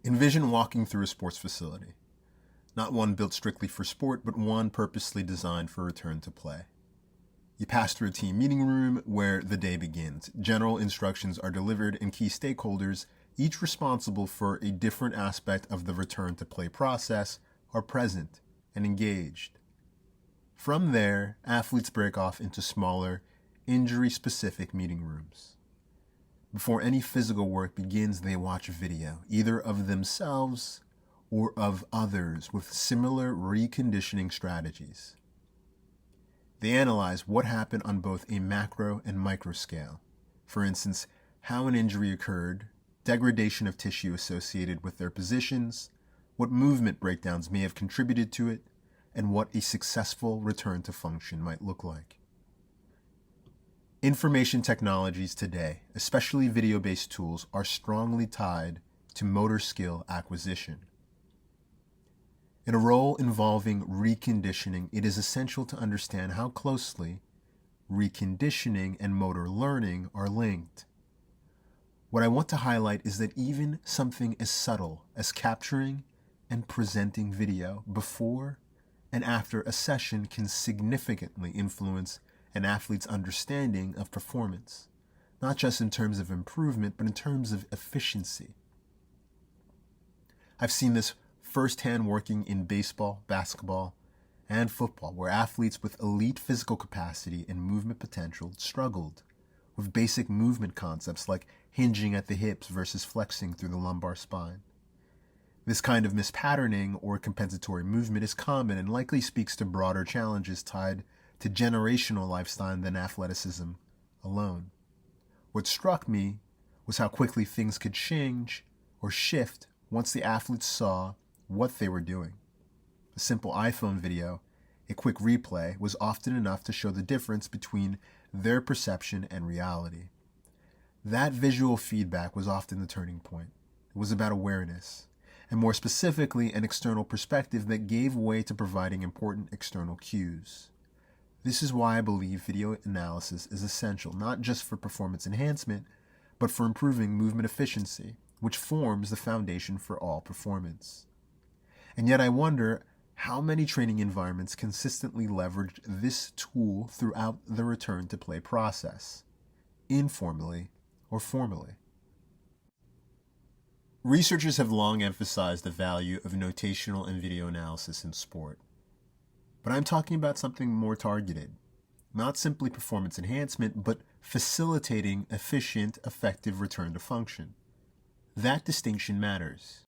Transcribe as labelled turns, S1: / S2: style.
S1: Envision walking through a sports facility. Not one built strictly for sport, but one purposely designed for return to play. You pass through a team meeting room where the day begins. General instructions are delivered and key stakeholders, each responsible for a different aspect of the return to play process, are present and engaged. From there, athletes break off into smaller, injury-specific meeting rooms. Before any physical work begins, they watch video, either of themselves or of others with similar reconditioning strategies. They analyze what happened on both a macro and micro scale. For instance, how an injury occurred, degradation of tissue associated with their positions, what movement breakdowns may have contributed to it, and what a successful return to function might look like. Information technologies today, especially video-based tools, are strongly tied to motor skill acquisition. In a role involving reconditioning, it is essential to understand how closely reconditioning and motor learning are linked. What I want to highlight is that even something as subtle as capturing and presenting video before and after a session can significantly influence an athlete's understanding of performance, not just in terms of improvement, but in terms of efficiency. I've seen this firsthand working in baseball, basketball, and football, where athletes with elite physical capacity and movement potential struggled with basic movement concepts like hinging at the hips versus flexing through the lumbar spine. This kind of mispatterning or compensatory movement is common and likely speaks to broader challenges tied to generational lifestyle than athleticism alone. What struck me was how quickly things could change or shift once the athletes saw what they were doing. A simple iPhone video, a quick replay, was often enough to show the difference between their perception and reality. That visual feedback was often the turning point. It was about awareness, and more specifically, an external perspective that gave way to providing important external cues. This is why I believe video analysis is essential, not just for performance enhancement, but for improving movement efficiency, which forms the foundation for all performance. And yet I wonder how many training environments consistently leveraged this tool throughout the return to play process, informally or formally. Researchers have long emphasized the value of notational and video analysis in sport. But I'm talking about something more targeted, not simply performance enhancement, but facilitating efficient, effective return to function. That distinction matters.